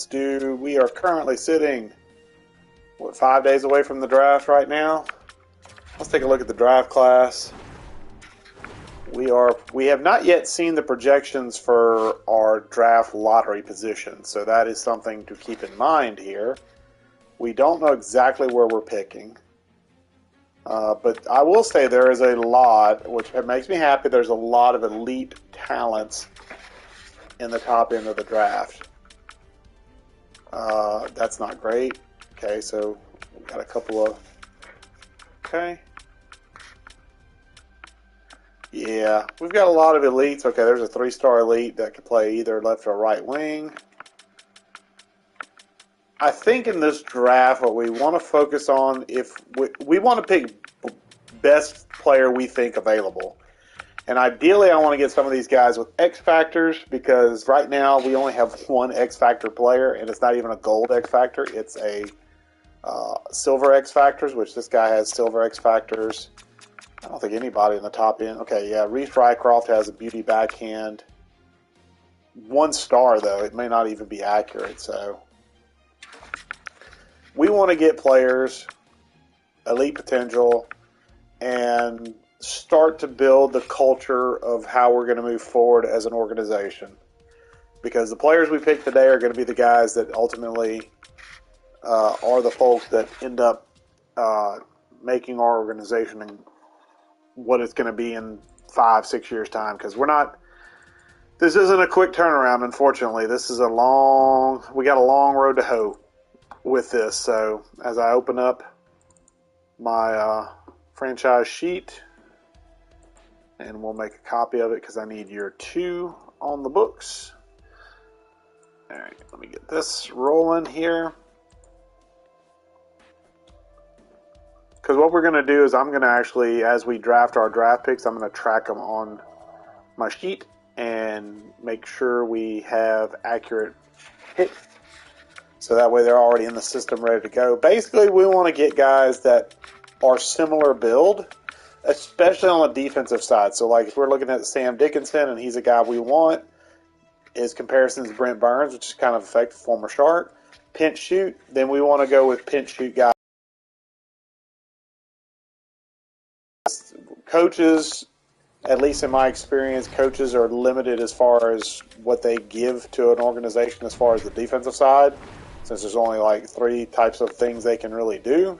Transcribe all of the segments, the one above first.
do. We are currently sitting, what, 5 days away from the draft right now. Let's take a look at the draft class. We have not yet seen the projections for our draft lottery position, so that is something to keep in mind here. We don't know exactly where we're picking. But I will say there is a lot, which makes me happy, there's a lot of elite talents in the top end of the draft. That's not great. Okay, so we've got a couple of... Okay. Yeah, we've got a lot of elites. Okay, there's a 3-star elite that can play either left or right wing. I think in this draft, what we want to focus on, if we want to pick best player we think available. And ideally, I want to get some of these guys with X Factors, because right now we only have one X Factor player, and it's not even a gold X Factor. It's a silver X Factors, which this guy has silver X Factors. I don't think anybody in the top end. Okay, yeah, Reese Rycroft has a beauty backhand. 1 star, though. It may not even be accurate, so... We want to get players, elite potential, and start to build the culture of how we're going to move forward as an organization. Because the players we pick today are going to be the guys that ultimately are the folks that end up making our organization and what it's going to be in 5-6 years' time. Because this isn't a quick turnaround, unfortunately. This is we got a long road to hoe with this. So as I open up my franchise sheet, and we'll make a copy of it because I need year 2 on the books. All right, let me get this rolling here. Because what we're going to do is I'm going to actually, as we draft our draft picks, I'm going to track them on my sheet and make sure we have accurate hits. So that way they're already in the system ready to go. Basically, we want to get guys that are similar build, especially on the defensive side. So like if we're looking at Sam Dickinson and he's a guy we want, his comparisons to Brent Burns, which is kind of effective, former Shark. Pinch shoot, then we want to go with pinch shoot guys. Coaches, at least in my experience, coaches are limited as far as what they give to an organization as far as the defensive side, since there's only like 3 types of things they can really do.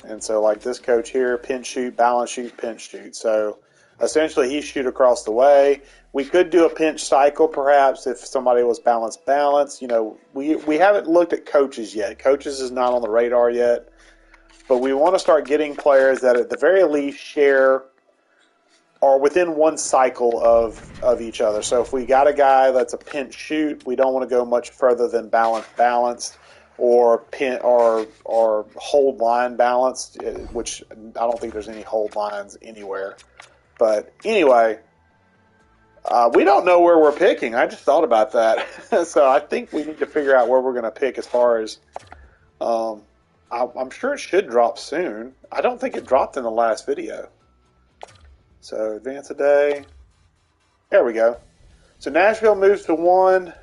And so like this coach here, pinch shoot, balance shoot, pinch shoot. So essentially he shoot across the way. We could do a pinch cycle perhaps if somebody was balance. You know, we haven't looked at coaches yet. Coaches is not on the radar yet. But we want to start getting players that at the very least share or within 1 cycle of each other. So if we got a guy that's a pinch shoot, we don't want to go much further than balanced, or pin or hold line balanced, which I don't think there's any hold lines anywhere. But anyway, we don't know where we're picking. I just thought about that. So I think we need to figure out where we're going to pick as far as I'm sure it should drop soon. I don't think it dropped in the last video. So advance a day. There we go. So Nashville moves to 1.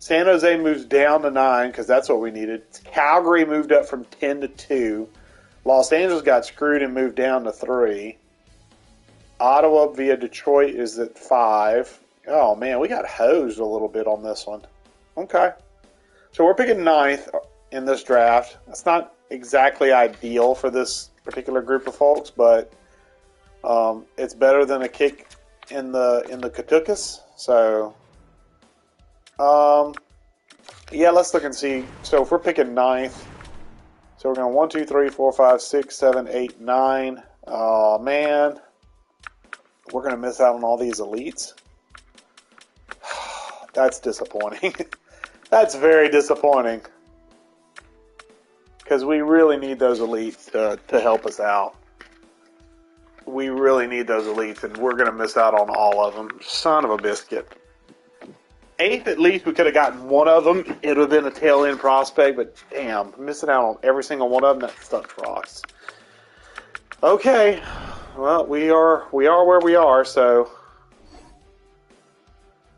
San Jose moves down to 9 because that's what we needed. Calgary moved up from 10 to 2. Los Angeles got screwed and moved down to 3. Ottawa via Detroit is at 5. Oh man, we got hosed a little bit on this one. Okay. So we're picking 9th in this draft. That's not exactly ideal for this particular group of folks, but it's better than a kick in the Katukas. So yeah, let's look and see. So if we're picking 9th, so we're going 1, 2, 3, 4, 5, 6, 7, 8, 9. Oh man, we're going to miss out on all these elites. That's disappointing. That's very disappointing. Because we really need those elites to help us out. We really need those elites, and we're going to miss out on all of them. Son of a biscuit. 8th, at least, we could have gotten one of them. It would have been a tail-end prospect, but damn, missing out on every single one of them, that sucks rocks. Okay, well, we are where we are, so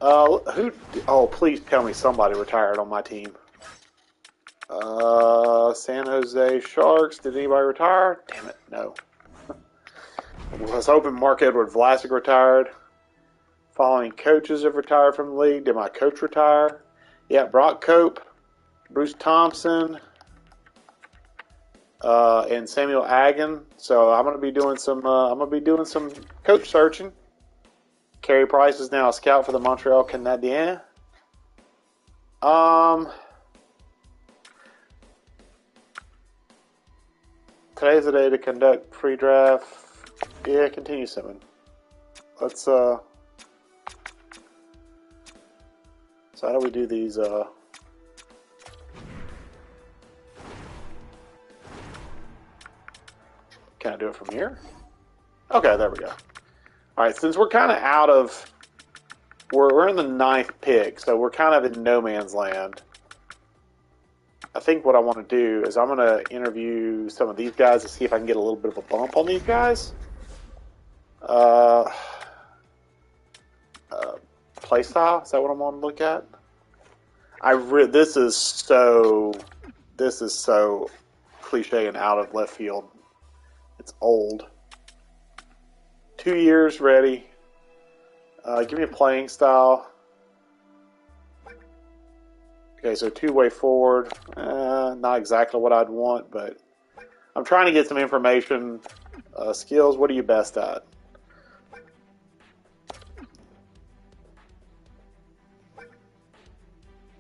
Who? Oh, please tell me somebody retired on my team. San Jose Sharks. Did anybody retire? Damn it, no. I was hoping Mark Edward Vlasic retired. Following coaches have retired from the league. Did my coach retire? Yeah, Brock Cope, Bruce Thompson, and Samuel Agin. So I'm gonna be doing some. Coach searching. Carey Price is now a scout for the Montreal Canadiens. Today's the day to conduct pre-draft. Yeah, continue simming. Let's So how do we do these? Can I do it from here? Okay, there we go. All right, since we're kind of out of, we're in the 9th pick, so we're kind of in no man's land. I think what I want to do is I'm going to interview some of these guys to see if I can get a little bit of a bump on these guys. Play style, is that what I'm going to look at? This is so cliche and out of left field. It's old. 2 years ready. Give me a playing style. Okay, so two-way forward. Not exactly what I'd want, but I'm trying to get some information. Skills, what are you best at?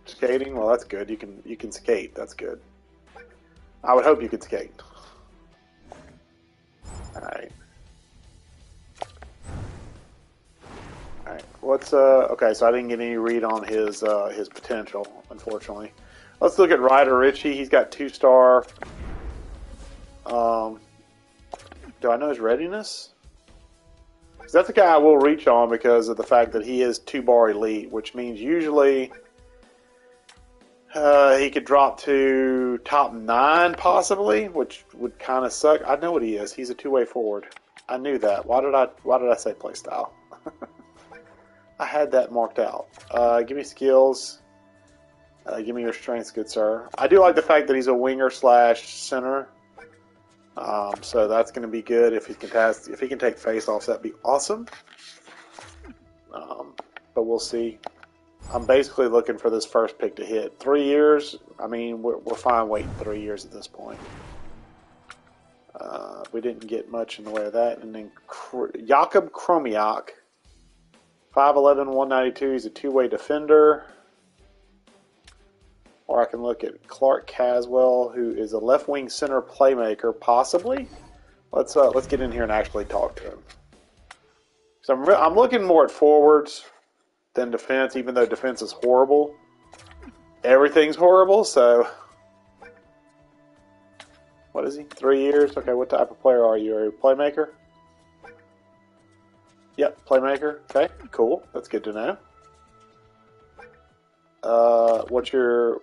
Skating, well, that's good. You can skate. That's good. I would hope you could skate. All right. All right. What's okay? So I didn't get any read on his potential, unfortunately. Let's look at Ryder Ritchie. He's got 2-star. Do I know his readiness? Because that's a guy I will reach on because of the fact that he is 2-bar elite, which means usually he could drop to top 9 possibly, which would kind of suck. I know what he is. He's a 2-way forward. I knew that. Why did I say play style? I had that marked out. Give me skills. Give me your strengths, good sir. I do like the fact that he's a winger / center. So that's going to be good if he can take face-offs. That'd be awesome. But we'll see. I'm basically looking for this first pick to hit. 3 years. I mean, we're fine waiting 3 years at this point. We didn't get much in the way of that. And then Jakub Kromiak, 5'11", 192. He's a 2-way defender. Or I can look at Clark Caswell, who is a left wing center playmaker, possibly. Let's get in here and actually talk to him. So I'm looking more at forwards than defense, even though defense is horrible. Everything's horrible, so. What is he? 3 years? Okay, what type of player are you? Are you a playmaker? Yep, playmaker. Okay, cool. That's good to know. What's your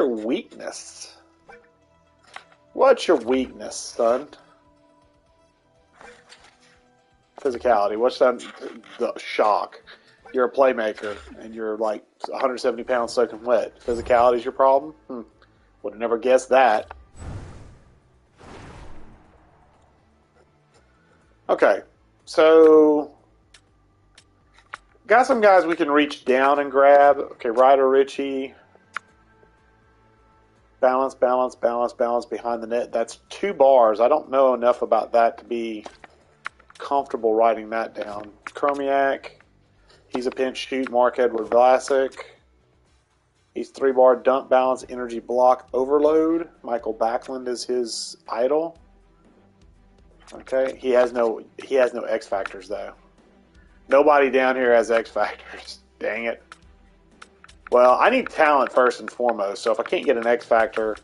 weakness? What's your weakness, son? Physicality. What's that? The shock. You're a playmaker, and you're like 170 pounds soaking wet. Physicality is your problem? Would have never guessed that. Okay, so got some guys we can reach down and grab. Okay, Ryder Ritchie. Balance behind the net. That's 2 bars. I don't know enough about that to be comfortable writing that down. Kromiak. He's a pinch shoot. Mark Edward Vlasic. He's 3-bar dump balance energy block overload. Michael Backlund is his idol. Okay, he has no X factors though. Nobody down here has X factors. Dang it. Well, I need talent first and foremost. So if I can't get an X factor,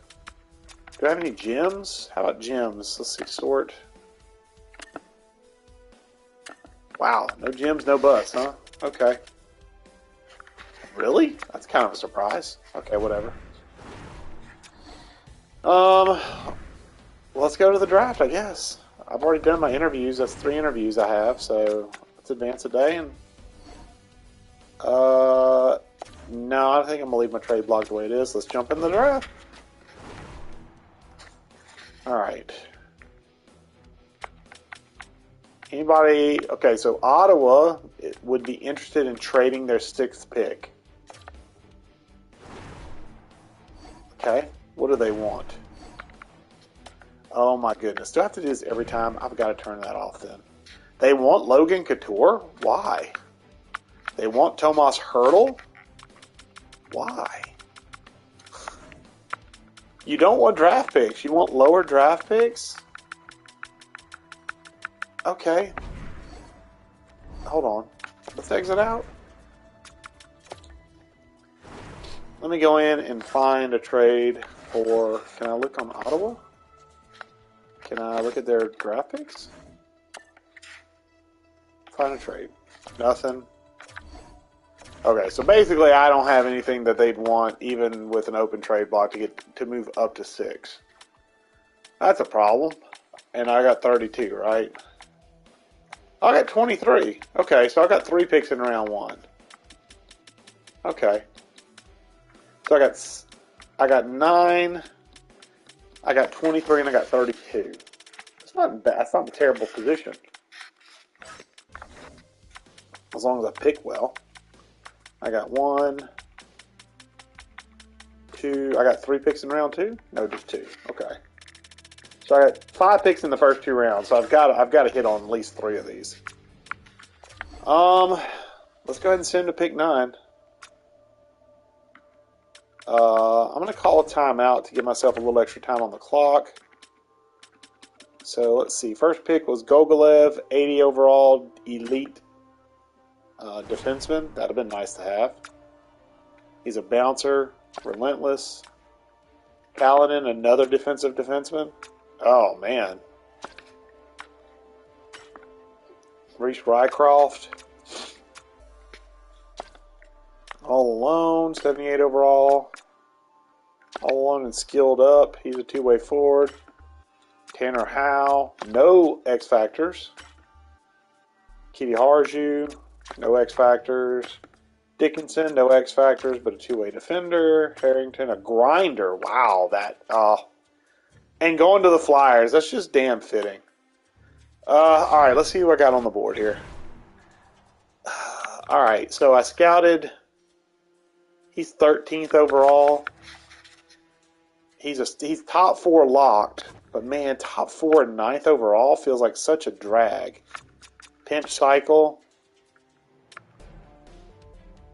do I have any gems? How about gems? Let's see, sort. Wow, no gems, no butts, huh? Okay. Really? That's kind of a surprise. Okay, whatever. Let's go to the draft, I guess. I've already done my interviews. That's 3 interviews I have, so let's advance a day and No, I think I'm gonna leave my trade block the way it is. Let's jump in the draft. All right. Anybody? Okay, so Ottawa would be interested in trading their 6th pick. Okay, what do they want? Oh my goodness, do I have to do this every time? I've got to turn that off then. They want Logan Couture? Why? They want Tomas Hertl? Why? You don't want draft picks. You want lower draft picks? Okay. Hold on. Let's exit out. Let me go in and find a trade for... Can I look on Ottawa? Can I look at their draft picks? Find a trade. Nothing. Okay, so basically I don't have anything that they'd want, even with an open trade block, to move up to 6. That's a problem. And I got 32, right? I got 23. Okay, so I got 3 picks in round 1. Okay. So I got 9. I got 23 and I got 32. That's not bad. That's not a terrible position. As long as I pick well. I got 1, 2. I got 3 picks in round 2? No, just 2. Okay. So I got 5 picks in the first 2 rounds. So I've got to hit on at least 3 of these. Let's go ahead and send to pick 9. I'm going to call a timeout to give myself a little extra time on the clock. So let's see. First pick was Gogolev, 80 overall, elite defenseman. That'd have been nice to have. He's a bouncer, relentless. Paladin, another defensive defenseman. Oh, man. Reese Rycroft. All alone, 78 overall. All alone and skilled up. He's a 2-way forward. Tanner Howe, no X Factors. Kitty Harju, no X Factors. Dickinson, no X Factors, but a 2-way defender. Harrington, a grinder. Wow, that. And going to the Flyers. That's just damn fitting. All right, let's see what I got on the board here. All right, so I scouted. He's 13th overall. He's top 4 locked, but man, top 4 and 9th overall feels like such a drag. Pinch cycle.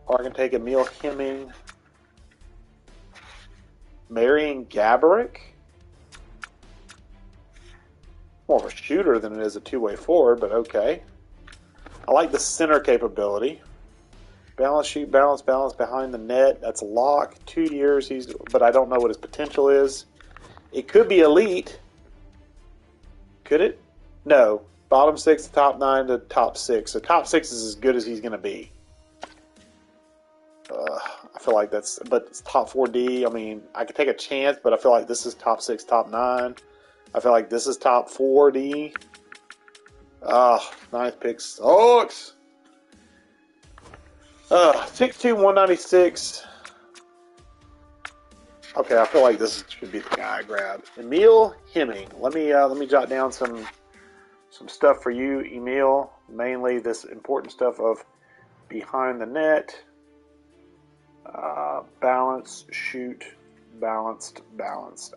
Or I can take Emil Hemming. Marian Gaborik. More of a shooter than it is a 2-way forward, but okay. I like the center capability. Balance, shoot, balance behind the net. That's a lock. 2 years, but I don't know what his potential is. It could be elite. Could it? No. Bottom 6 to top 9 to top 6. So top 6 is as good as he's going to be. I feel like but it's top 4D. I mean, I could take a chance, but I feel like this is top 6, top 9. I feel like this is top 4D. 9th pick sucks. 6'2", 196. Okay, I feel like this should be the guy I grab. Emil Hemming. Let me jot down some stuff for you, Emil. Mainly this important stuff of behind the net, balance, shoot, balanced.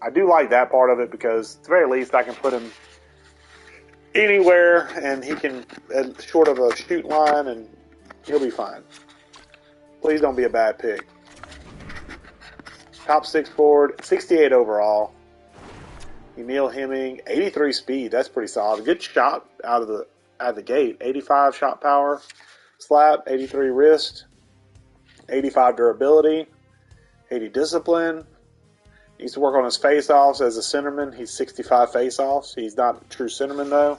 I do like that part of it because at the very least I can put him anywhere and he can, short of a shoot line, and he'll be fine. Please don't be a bad pick. Top 6 forward, 68 overall. Emil Hemming, 83 speed. That's pretty solid. Good shot out of the gate. 85 shot power, slap. 83 wrist. 85 durability. 80 discipline. He used to work on his face-offs as a centerman. He's 65 face-offs. He's not a true centerman though.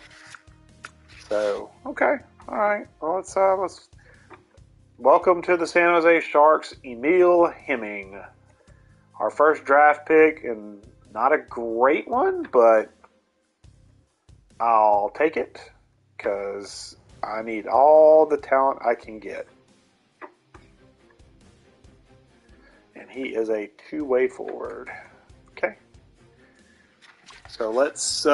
So okay, all right. Well, let's. Welcome to the San Jose Sharks, Emil Hemming. Our first draft pick, and not a great one, but I'll take it because I need all the talent I can get. he is a two-way forward. Okay. So let's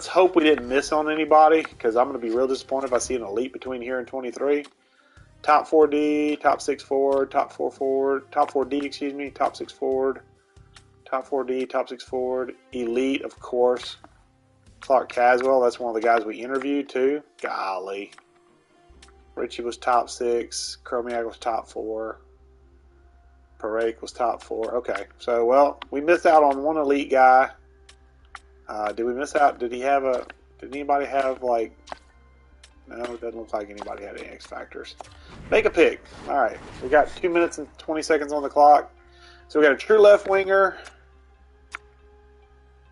hope we didn't miss on anybody, because I'm going to be real disappointed if I see an elite between here and 23. Top 4D, top 6 forward, top 4 forward, top 4D, excuse me, top 6 forward, top 4D, top 6 forward, elite, of course. Clark Caswell, that's one of the guys we interviewed too. Golly. Richie was top 6, Chromiak was top 4, Parake was top 4. Okay, so, well, we missed out on one elite guy. Did we miss out? Did anybody have, like, no, it doesn't look like anybody had any X factors. Make a pick. All right, we got 2 minutes and 20 seconds on the clock. So we got a true left winger,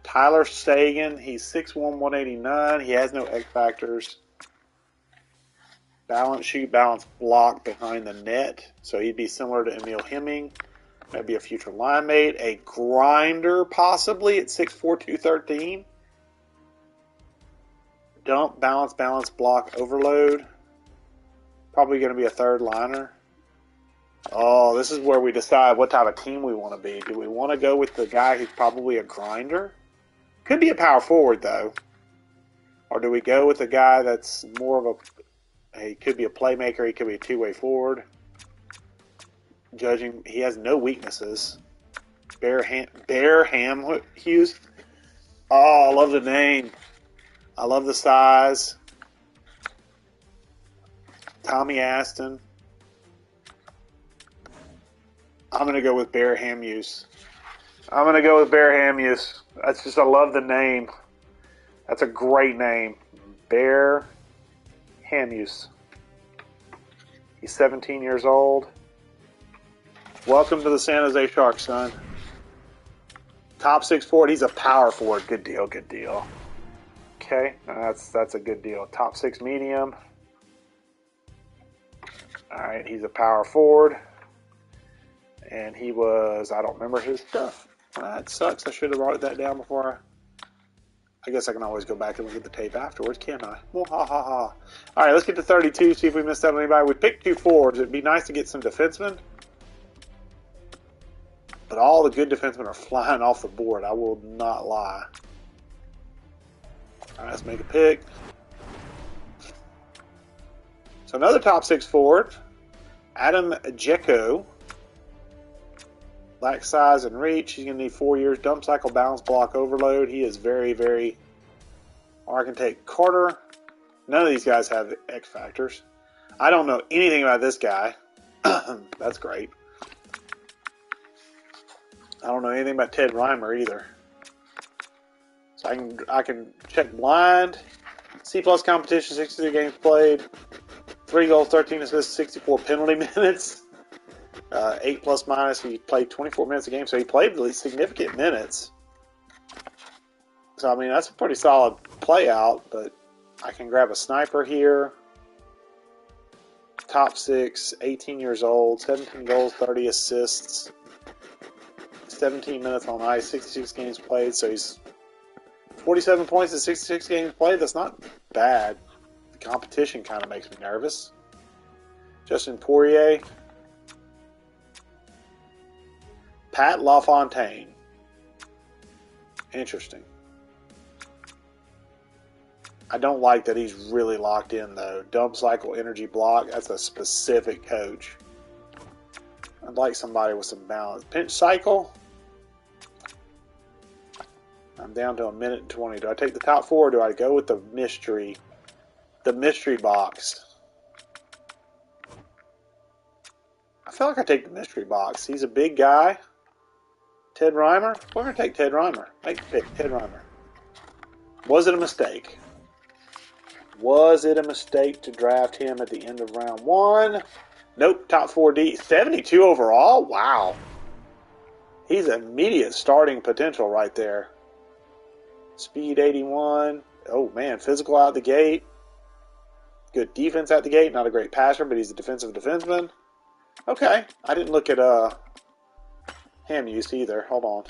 Tyler Sagan. He's 6'1", 189. He has no X factors. Balance shoot, balance block behind the net. So he'd be similar to Emil Hemming. Maybe a future line mate. A grinder, possibly, at 6'4", 213. Dump, balance, block, overload. Probably going to be a third liner. Oh, this is where we decide what type of team we want to be. Do we want to go with the guy who's probably a grinder? Could be a power forward, though. Or do we go with the guy that's more of he could be a playmaker, he could be a two-way forward. Judging, he has no weaknesses. Bear Ham Hughes. Oh, I love the name. I love the size. Tommy Aston. I'm going to go with Bear Hamuse. I'm going to go with Bear Hamuse. That's just, I love the name. That's a great name. Bear Hamuse. He's 17 years old. Welcome to the San Jose Sharks, son. Top 6 forward. He's a power forward. Good deal, good deal. Okay, that's a good deal. Top 6 medium. All right, he's a power forward. And he was, I don't remember his stuff. That sucks. I should have wrote that down before I guess I can always go back and look at the tape afterwards, can't I? Well, ha ha ha. All right, let's get to 32, see if we missed out on anybody. We picked 2 forwards. It'd be nice to get some defensemen. But all the good defensemen are flying off the board. I will not lie. All right, let's make a pick. So another top 6 forward, Adam Dzeko. Lack size and reach. He's going to need 4 years. Dump cycle, balance, block, overload. He is very, very... Or I can take Carter. None of these guys have X factors. I don't know anything about this guy. That's great. I don't know anything about Ted Reimer either. So I can check blind. C+ competition, 63 games played. 3 goals, 13 assists, 64 penalty minutes. 8 plus minus. He played 24 minutes a game, so he played really significant minutes. So, I mean, that's a pretty solid play out, but I can grab a sniper here. Top 6, 18 years old, 17 goals, 30 assists, 17 minutes on ice, 66 games played, so he's 47 points in 66 games played. That's not bad. The competition kind of makes me nervous. Justin Poirier. Pat LaFontaine. Interesting. I don't like that he's really locked in, though. Dump cycle, energy block. That's a specific coach. I'd like somebody with some balance. Pinch cycle. I'm down to 1 minute and 20. Do I take the top 4 or do I go with the mystery? The mystery box. I feel like I take the mystery box. He's a big guy. Ted Reimer? We're going to take Ted Reimer. Make the pick, Ted Reimer. Was it a mistake? Was it a mistake to draft him at the end of round 1? Nope, top 4D. 72 overall? Wow. He's immediate starting potential right there. Speed 81. Oh, man, physical out the gate. Good defense out the gate. Not a great passer, but he's a defensive defenseman. Okay, I didn't look at ham use either. Hold on.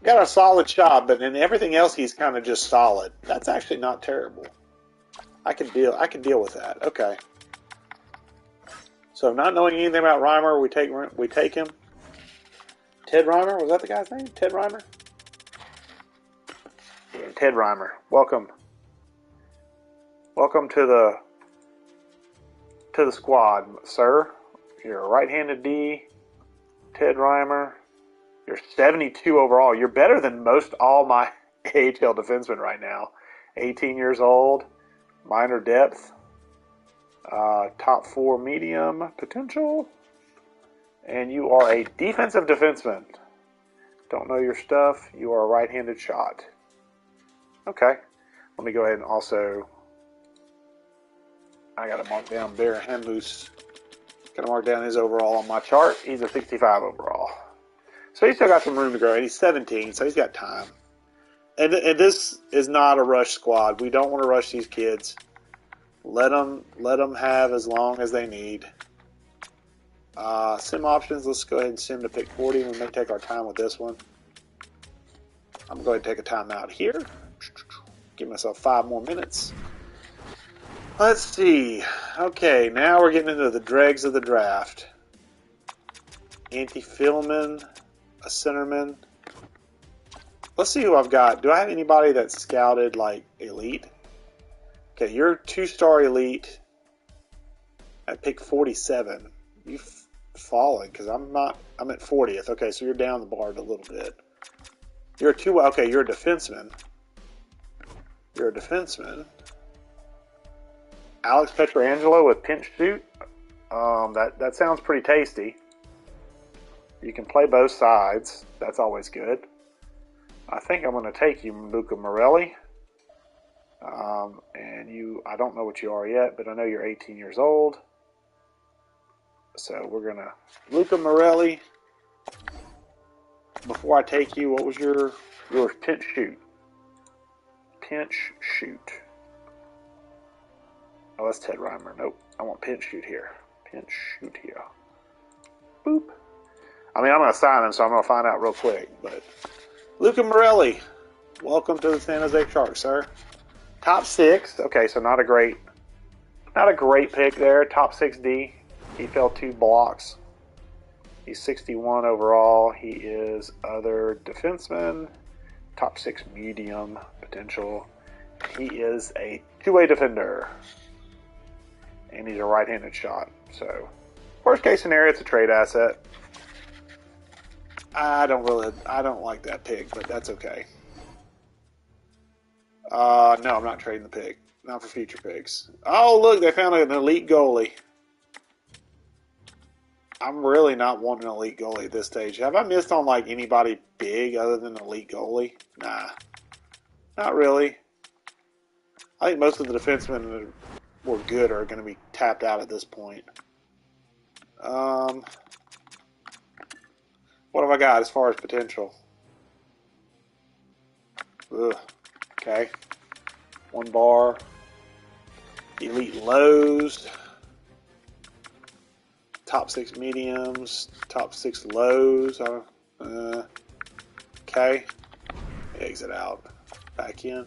Got a solid shot, but in everything else, he's kind of just solid. That's actually not terrible. I can deal with that. Okay. So not knowing anything about Reimer, we take him. Ted Reimer, was that the guy's name? Ted Reimer? Yeah, Ted Reimer. Welcome. Welcome to the squad, sir. You're a right-handed D. Ted Reimer. You're 72 overall. You're better than most all my AHL defensemen right now. 18 years old. Minor depth. Top 4 medium potential. And you are a defensive defenseman. Don't know your stuff. You are a right-handed shot. Okay. Let me go ahead and also... I got to mark down Bear Henloose. Got to mark down his overall on my chart. He's a 65 overall. So he's still got some room to grow. And he's 17, so he's got time. And this is not a rush squad. We don't want to rush these kids. Let them have as long as they need. Sim options, let's go ahead and sim to pick 40. We may take our time with this one. I'm going to take a timeout here. Give myself 5 more minutes. Let's see. Okay, now we're getting into the dregs of the draft. Anti-Fillman, a centerman. Let's see who I've got. Do I have anybody that's scouted like elite? Okay, you're 2-star elite at pick 47. You've fallen because I'm at 40th. Okay, so you're down the bar a little bit. You're you're a defenseman. You're a defenseman. Alex Petrangelo with pinch shoot. That sounds pretty tasty. You can play both sides. That's always good. I think I'm going to take you, Luca Morelli. And I don't know what you are yet, but I know you're 18 years old. So we're going to... Luca Morelli. Before I take you, what was your pinch shoot? Pinch shoot. Oh, that's Ted Reimer. Nope. I want pinch shoot here. Pinch shoot here. Boop. I mean, I'm going to sign him, so I'm going to find out real quick. But Luca Morelli, welcome to the San Jose Sharks, sir. Top 6. Okay, so not a great pick there. Top 6D. He fell 2 blocks. He's 61 overall. He is other defenseman. Top 6 medium potential. He is a 2-way defender. And he's a right-handed shot. So, worst case scenario, it's a trade asset. I don't like that pick, but that's okay. No, I'm not trading the pick. Not for future picks. Oh, look, they found an elite goalie. I'm really not wanting an elite goalie at this stage. Have I missed on like anybody big other than an elite goalie? Nah, not really. I think most of the defensemen that were good are going to be tapped out at this point. What have I got as far as potential? Ugh. Okay. 1 bar. Elite lows. Top 6 mediums. Top 6 lows. Okay. Exit out. Back in.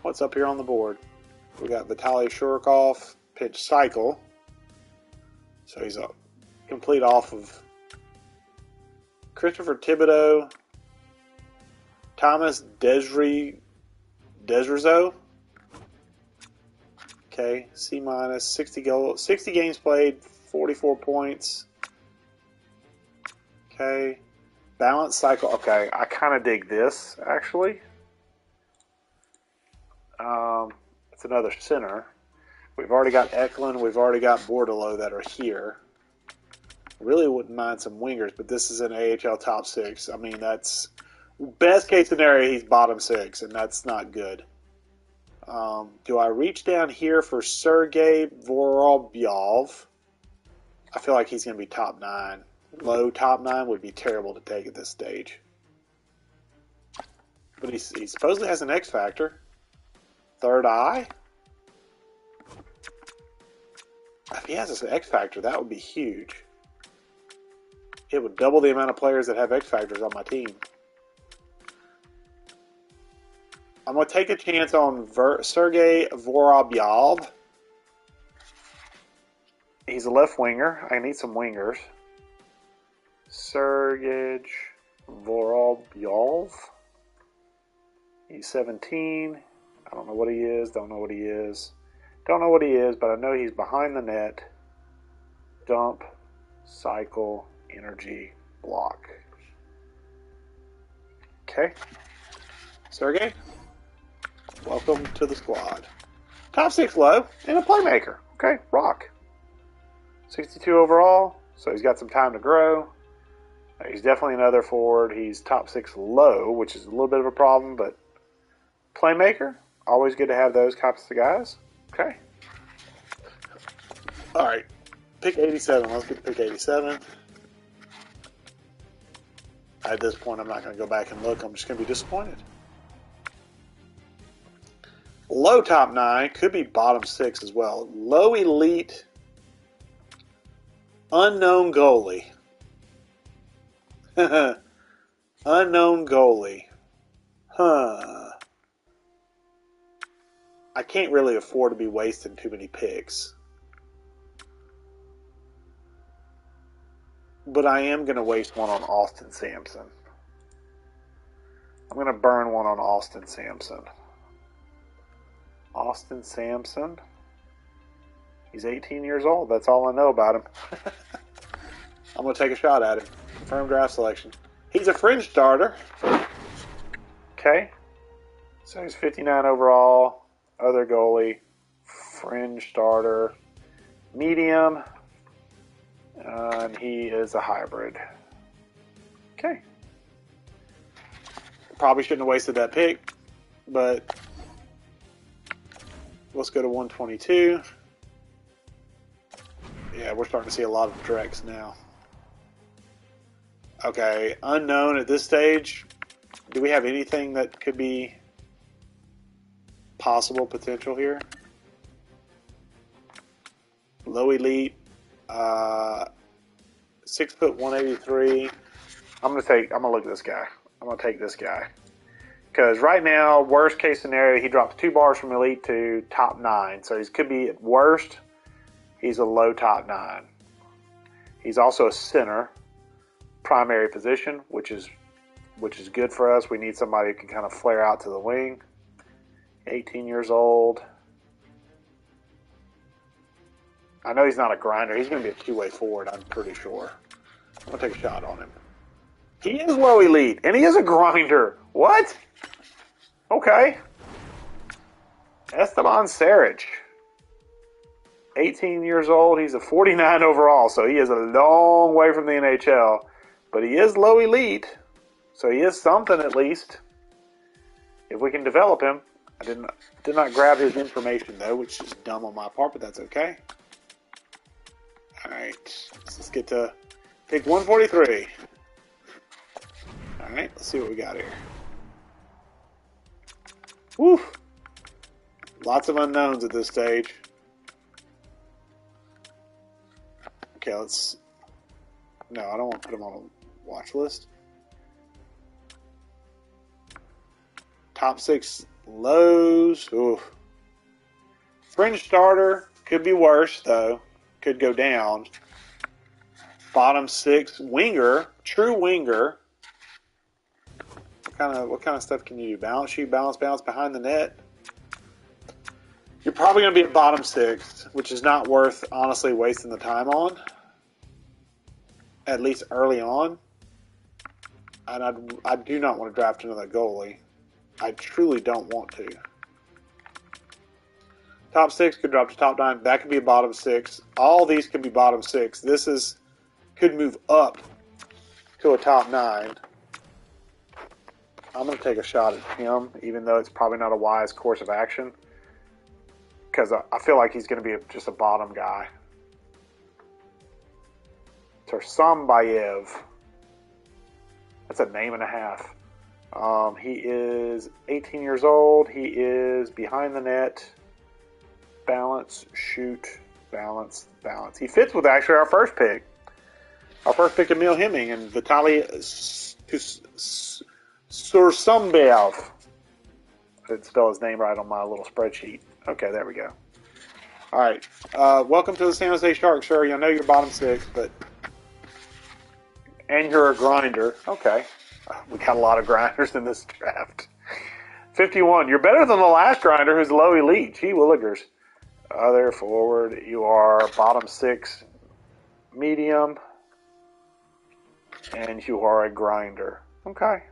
What's up here on the board? We got Vitaly Shurikov. Pitch cycle. So he's a complete off of Christopher Thibodeau, Thomas Desrezo. Okay, C-, 60 games played, 44 points. Okay, balance cycle. Okay, I kind of dig this actually. It's another center. We've already got Eklund. We've already got Bordelot that are here. Really wouldn't mind some wingers, but this is an AHL top 6. I mean, that's best case scenario. He's bottom 6, and that's not good. Do I reach down here for Sergei Vorobyov? I feel like he's going to be top 9. Low top 9 would be terrible to take at this stage. But he supposedly has an X factor. Third eye? If he has an X factor, that would be huge. It would double the amount of players that have X factors on my team. I'm going to take a chance on Sergei Vorobyov. He's a left winger. I need some wingers. Sergej Vorobyov. He's 17. I don't know what he is. Don't know what he is. Don't know what he is, but I know he's behind the net. Dump, cycle, energy, block. Okay. Sergey, welcome to the squad. Top 6 low and a playmaker. Okay, rock. 62 overall, so he's got some time to grow. He's definitely another forward. He's top 6 low, which is a little bit of a problem, but playmaker, always good to have those types of guys. Okay. All right, pick 87. Let's get to pick 87. At this point, I'm not going to go back and look. I'm just going to be disappointed. Low top 9, could be bottom 6 as well. Low elite, unknown goalie. Unknown goalie. Huh. I can't really afford to be wasting too many picks. But I am going to waste one on Austin Sampson. I'm going to burn one on Austin Sampson. Austin Sampson. He's 18 years old. That's all I know about him. I'm going to take a shot at him. Confirmed draft selection. He's a fringe starter. Okay. So he's 59 overall. Other goalie. Fringe starter. Medium. And he is a hybrid. Okay. Probably shouldn't have wasted that pick, but let's go to 122. Yeah, we're starting to see a lot of directs now. Okay, unknown at this stage. Do we have anything that could be possible potential here? Low elite. 6 foot 183. I'm gonna look at this guy. I'm gonna take this guy. Because right now, worst case scenario, he drops 2 bars from elite to top 9. So he could be at worst, he's a low top 9. He's also a center, primary position, which is good for us. We need somebody who can kind of flare out to the wing. 18 years old. I know he's not a grinder. He's going to be a two-way forward, I'm pretty sure. I'm going to take a shot on him. He is low elite, and he is a grinder. What? Okay. Esteban Saric. 18 years old. He's a 49 overall, so he is a long way from the NHL. But he is low elite, so he is something at least. If we can develop him. I did not grab his information, though, which is dumb on my part, but that's okay. All right, let's get to pick 143. All right, let's see what we got here. Woo! Lots of unknowns at this stage. Okay, let's... No, I don't want to put him on a watch list. Top 6 lows. Oof. Fringe starter. Could be worse, though. Could go down. Bottom 6 winger. True winger. What kind of stuff can you do? Balance, shoot, balance behind the net. You're probably going to be at bottom 6, which is not worth, honestly, wasting the time on. At least early on. And I do not want to draft another goalie. I truly don't want to. Top 6 could drop to top 9. That could be a bottom 6. All these could be bottom 6. This could move up to a top 9. I'm going to take a shot at him, even though it's probably not a wise course of action. Because I feel like he's going to be just a bottom guy. Tursambayev. That's a name and a half. He is 18 years old. He is behind the net. Balance, shoot, balance, balance. He fits with actually our first pick. Our first pick, Emil Hemming and Vitaly Sursumbayev. I didn't spell his name right on my little spreadsheet. Okay, there we go. All right. Welcome to the San Jose Sharks, sir. I know you're bottom 6, and you're a grinder. Okay. We got a lot of grinders in this draft. 51. You're better than the last grinder, who's low elite. Gee willikers. Other forward. You are bottom 6, medium, and you are a grinder. Okay.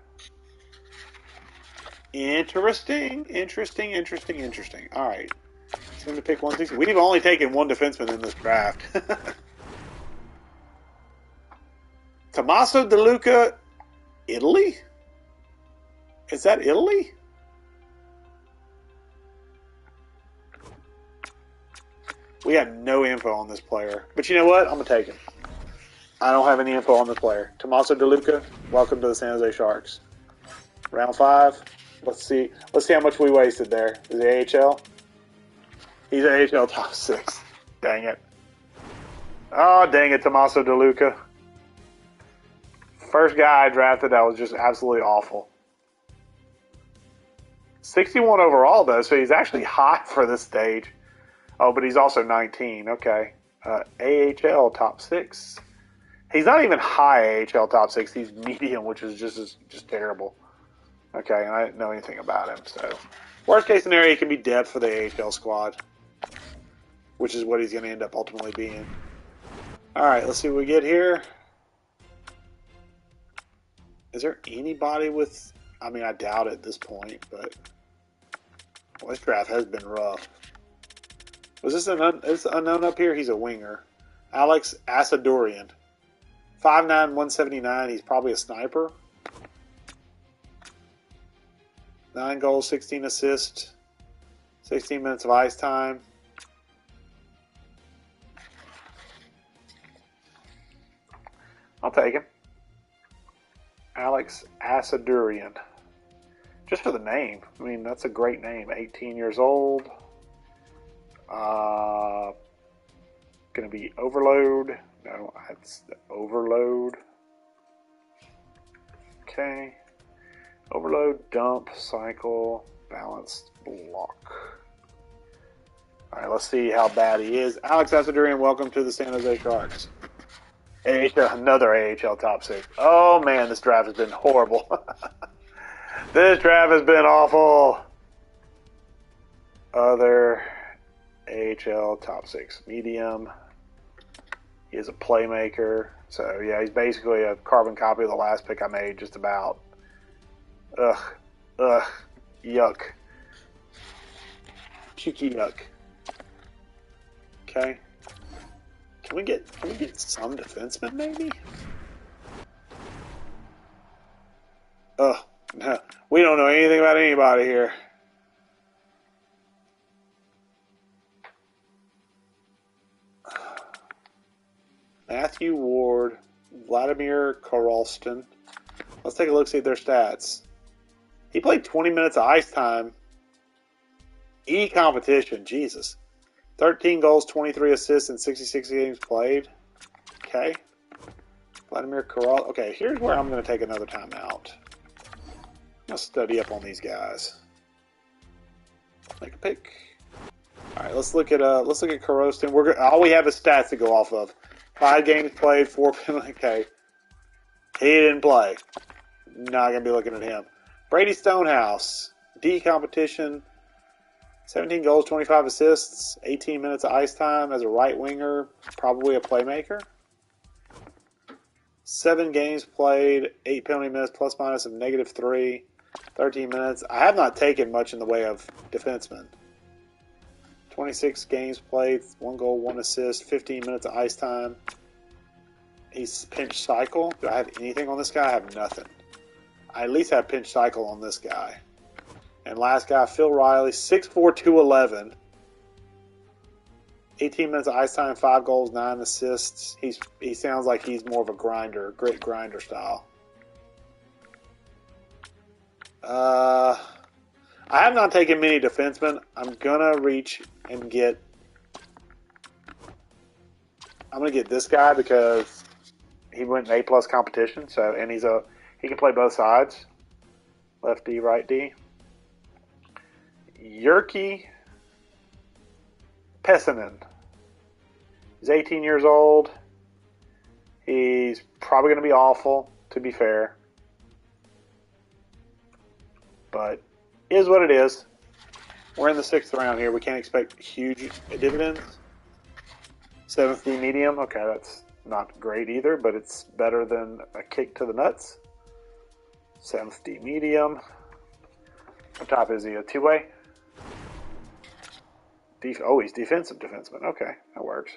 Interesting. All right. It's going to pick 160. We've only taken one defenseman in this draft. Tommaso De Luca, Italy? Is that Italy? We got no info on this player. But you know what? I'm going to take him. I don't have any info on this player. Tommaso De Luca, welcome to the San Jose Sharks. Round 5. Let's see how much we wasted there. Is he AHL? He's AHL top 6. Dang it. Oh, dang it, Tommaso De Luca. First guy I drafted that was just absolutely awful. 61 overall, though, so he's actually high for this stage. Oh, but he's also 19. Okay. AHL top 6. He's not even high AHL top 6. He's medium, which is just terrible. Okay, and I didn't know anything about him. So, worst case scenario, he can be depth for the AHL squad, which is what he's going to end up ultimately being. All right, let's see what we get here. Is there anybody with... I mean, I doubt it at this point, but... Well, this draft has been rough. Was this is unknown up here? He's a winger. Alex Asadorian. 5'9", 179. He's probably a sniper. 9 goals, 16 assists. 16 minutes of ice time. I'll take him. Alex Asadorian. Just for the name. I mean, that's a great name. 18 years old. Going to be overload. No, that's the overload. Okay. Overload, dump, cycle, balanced, block. All right, let's see how bad he is. Alex Asadorian, welcome to the San Jose Sharks. Another AHL top 6. Oh, man, this draft has been horrible. This draft has been awful. Other AHL top 6. Medium. He is a playmaker. So, yeah, he's basically a carbon copy of the last pick I made, just about. Ugh. Yuck. Pukey yuck. Okay. Can we get some defensemen, maybe? Ugh. No. We don't know anything about anybody here. Matthew Ward, Vladimir Karolston. Let's take a look, see at their stats. He played 20 minutes of ice time. E-competition, Jesus. 13 goals, 23 assists, and 66 games played. Okay. Vladimir Karol. Okay, here's where I'm going to take another timeout. I'm going to study up on these guys. Make a pick. All right, let's look at Karolston. All we have is stats to go off of. 5 games played, 4 penalties. Okay. He didn't play. Not going to be looking at him. Brady Stonehouse. D competition. 17 goals, 25 assists, 18 minutes of ice time as a right winger, probably a playmaker. 7 games played, 8 penalty minutes, plus minus of -3, 13 minutes. I have not taken much in the way of defensemen. 26 games played, 1 goal, 1 assist, 15 minutes of ice time. He's pinch cycle. Do I have anything on this guy? I have nothing. I at least have pinch cycle on this guy. And last guy, Phil Riley, 6'4", 211. 18 minutes of ice time, 5 goals, 9 assists. He sounds like he's more of a grinder, great grinder style. I have not taken many defensemen. I'm gonna reach and get. I'm gonna get this guy because he went in A+ competition. So, and he can play both sides, left D, right D. Jyrki Pessinen. He's 18 years old. He's probably going to be awful, to be fair. But is what it is. We're in the 6th round here. We can't expect huge dividends. 7th D medium. Okay, that's not great either, but it's better than a kick to the nuts. 7th D medium. What type is he? A two-way? Oh, he's defensive defenseman. Okay, that works.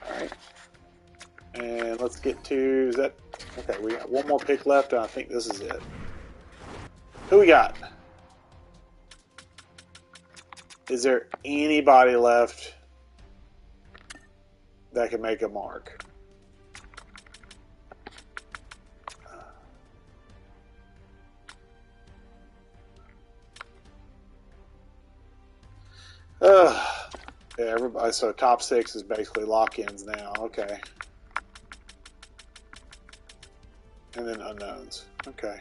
All right. And let's get to, is that, okay, we got one more pick left, and I think this is it. Who we got? Is there anybody left that can make a mark? Yeah, everybody, so top 6 is basically lock-ins now. Okay. And then unknowns. Okay.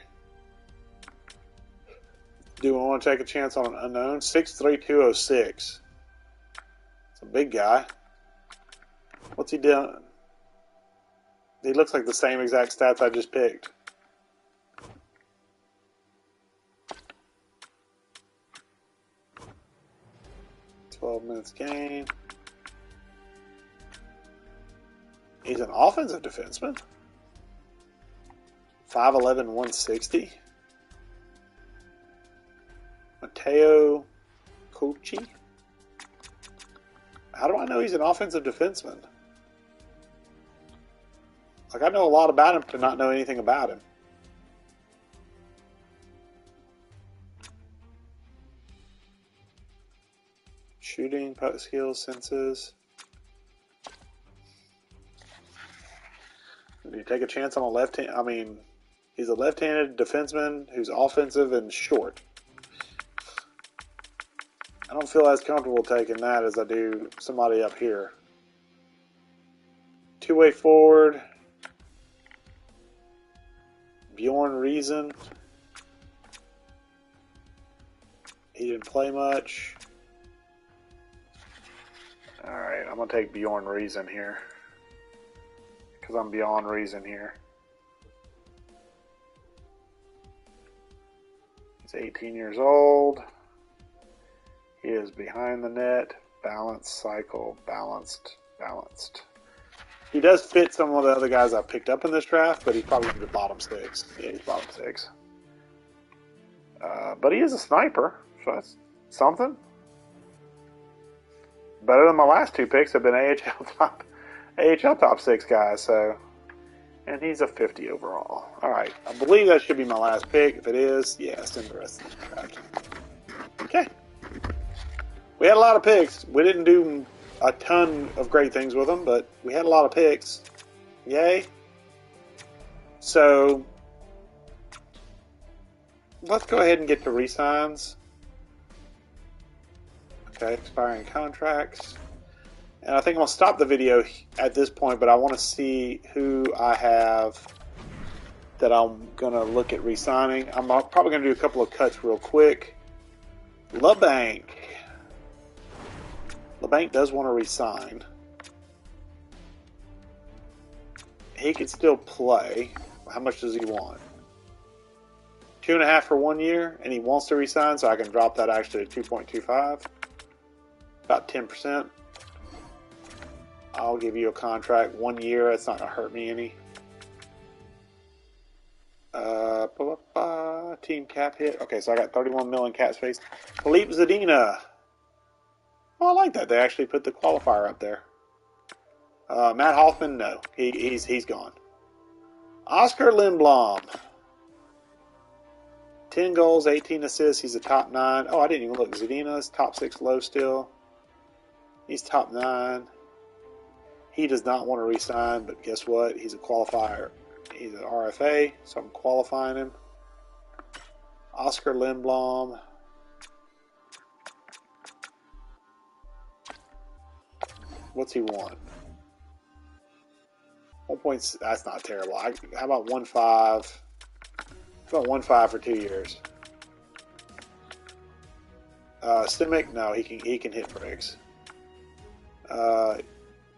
Do we want to take a chance on an unknown? 63206. It's a big guy. What's he doing? He looks like the same exact stats I just picked. Minutes game. He's an offensive defenseman. 5'11", 160. Mateo Kochi. How do I know he's an offensive defenseman? Like, I know a lot about him to not know anything about him. Shooting, puck skills, senses. Do you take a chance on a left-hand? I mean, he's a left-handed defenseman who's offensive and short. I don't feel as comfortable taking that as I do somebody up here. Two-way forward. Bjorn Reason. He didn't play much. Alright, I'm going to take Bjorn Reason here. Because I'm beyond reason here. He's 18 years old. He is behind the net. Balanced, cycle, balanced, balanced. He does fit some of the other guys I picked up in this draft, but he's probably the bottom 6. Yeah, he's bottom 6. But he is a sniper, so that's something. Better than my last 2 picks have been AHL top 6 guys, so. And he's a 50 overall. Alright, I believe that should be my last pick. If it is, yes, in the rest of the draft. Okay. We had a lot of picks. We didn't do a ton of great things with them, but we had a lot of picks. Yay. So, let's go ahead and get to re-signs. Okay, expiring contracts. And I think I'm going to stop the video at this point, but I want to see who I have that I'm going to look at re-signing. I'm probably going to do a couple of cuts real quick. LeBanc. LeBanc does want to re-sign. He could still play. How much does he want? 2.5 for 1 year, and he wants to re-sign, so I can drop that actually to 2.25. About 10%. I'll give you a contract 1 year. That's not going to hurt me any. Team cap hit. Okay, so I got 31 million cap space. Philippe Zadina. Oh, I like that. They actually put the qualifier up there. Matt Hoffman, no. He's gone. Oscar Lindblom. 10 goals, 18 assists. He's a top 9. Oh, I didn't even look. Zadina's top 6 low still. He's top 9. He does not want to re-sign, but guess what? He's a qualifier. He's an RFA, so I'm qualifying him. Oscar Lindblom. What's he want? 1 point. That's not terrible. How about 1.5? How about 1.5 for 2 years? Simic, no, he can hit bricks.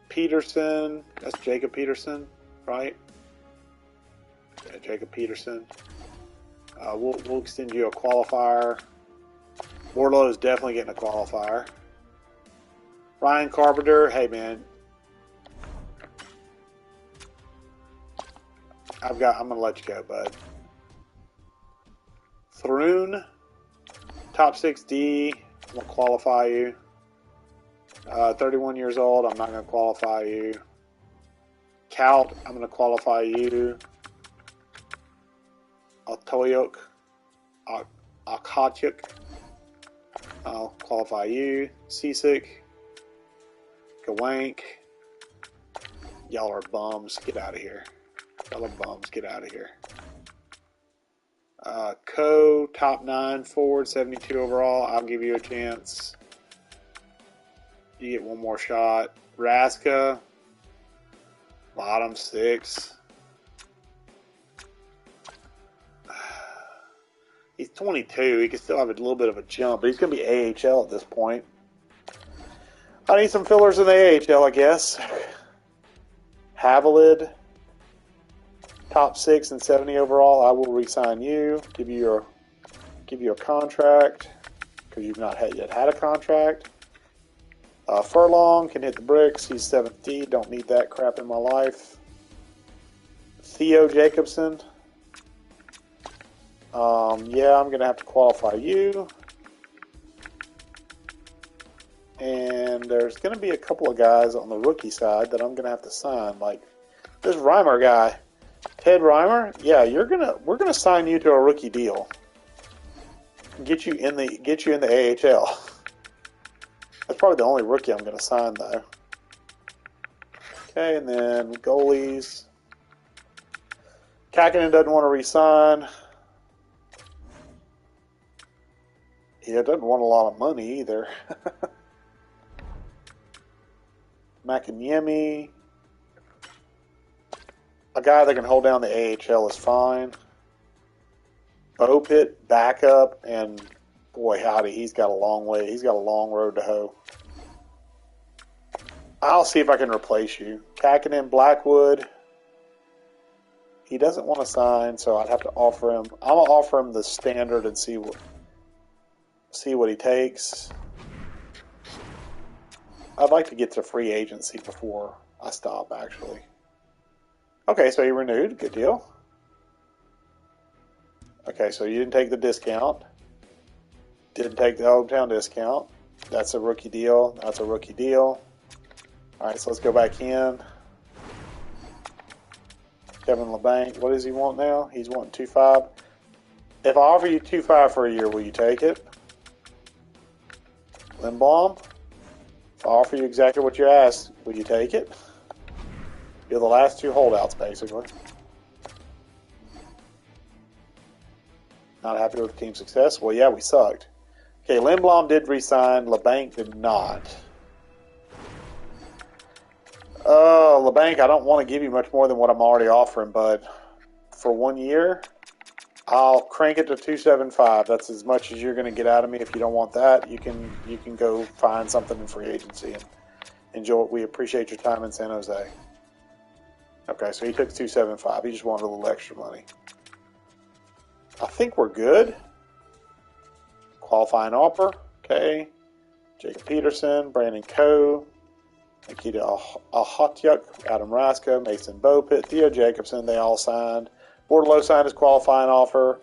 Peterson, that's Jacob Peterson, right? Yeah, Jacob Peterson. We'll extend you a qualifier. Wardlow is definitely getting a qualifier. Ryan Carpenter, hey man, I'm gonna let you go, bud. Thrun, top 6D, I'm gonna qualify you. 31 years old, I'm not gonna qualify you. Kaut, I'm gonna qualify you. Altoyuk, Akachuk, I'll qualify you. Seasick, Gawank, y'all are bums, get out of here. Y'all are bums, get out of here. Co, top 9 forward, 72 overall, I'll give you a chance. You get one more shot. Raska, bottom 6. He's 22. He can still have a little bit of a jump, but he's going to be AHL at this point. I need some fillers in the AHL, I guess. Havilid, top 6 and 70 overall. I will re-sign you. Give you a contract because you've not yet had a contract. Furlong can hit the bricks. He's 7th D. Don't need that crap in my life. Theo Jacobson. Yeah, I'm going to have to qualify you. And there's going to be a couple of guys on the rookie side that I'm going to have to sign. Like this Reimer guy, Ted Reimer. Yeah, we're going to sign you to a rookie deal. Get you in the AHL. That's probably the only rookie I'm going to sign, though. Okay, and then goalies. Kakinen doesn't want to re-sign. He doesn't want a lot of money either. Makanyemi. A guy that can hold down the AHL is fine. Bopit, backup, and boy howdy, he's got a long way. He's got a long road to hoe. I'll see if I can replace you. Kakinen, Blackwood. He doesn't want to sign, so I'd have to offer him. I'm gonna offer him the standard and see what he takes. I'd like to get to free agency before I stop, actually. Okay, so he renewed. Good deal. Okay, so you didn't take the discount. Didn't take the hometown discount. That's a rookie deal. That's a rookie deal. All right, so let's go back in. Kevin LeBanc, what does he want now? He's wanting 2.5. If I offer you 2.5 for a year, will you take it? Lindblom, if I offer you exactly what you asked, will you take it? You're the last two holdouts, basically. Not happy with team success? Well, yeah, we sucked. Okay, Lindblom did resign. LeBanc did not. LeBanc, I don't want to give you much more than what I'm already offering, but for 1 year, I'll crank it to 2.75. That's as much as you're going to get out of me. If you don't want that, you can go find something in free agency and enjoy it. We appreciate your time in San Jose. Okay, so he took 2.75. He just wanted a little extra money. I think we're good. Qualifying offer. Okay. Jacob Peterson, Brandon Coe, Nikita Ahatyuk, Adam Raska, Mason Bopit, Theo Jacobson. They all signed. Wardlow signed his qualifying offer.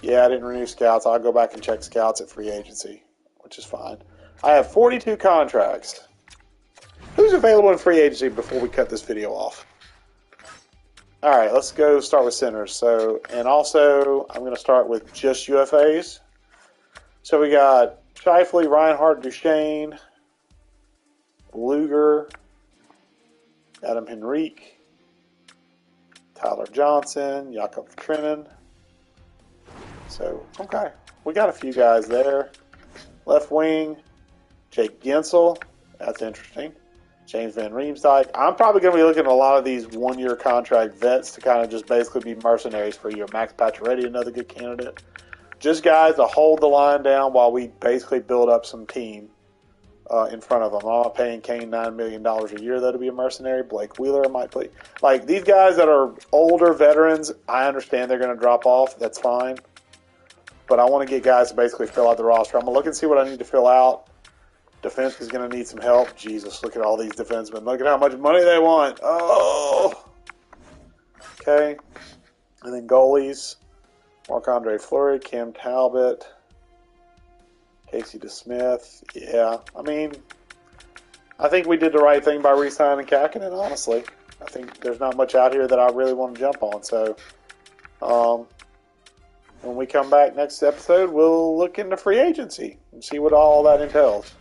Yeah, I didn't renew scouts. I'll go back and check scouts at free agency, which is fine. I have 42 contracts. Who's available in free agency before we cut this video off? All right, let's go start with centers. So, and also, I'm going to start with just UFAs. So we got Shifley, Reinhardt, Duchesne, Luger, Adam Henrique, Tyler Johnson, Jakob Trinan. So, okay, we got a few guys there. Left wing, Jake Gensel. That's interesting. James Van Riemsdyk. I'm probably going to be looking at a lot of these one-year contract vets to kind of just basically be mercenaries for you. Max Pacioretty, another good candidate. Just guys to hold the line down while we basically build up some team in front of them. I'm not paying Kane $9 million a year, though, to be a mercenary. Blake Wheeler might play. Like, these guys that are older veterans, I understand they're going to drop off. That's fine. But I want to get guys to basically fill out the roster. I'm going to look and see what I need to fill out. Defense is going to need some help. Jesus, look at all these defensemen. Look at how much money they want. Oh! Okay. And then goalies. Marc-Andre Fleury, Cam Talbot, Casey DeSmith. Yeah, I mean, I think we did the right thing by re-signing Kakinen, honestly. I think there's not much out here that I really want to jump on. So, when we come back next episode, we'll look into free agency and see what all that entails.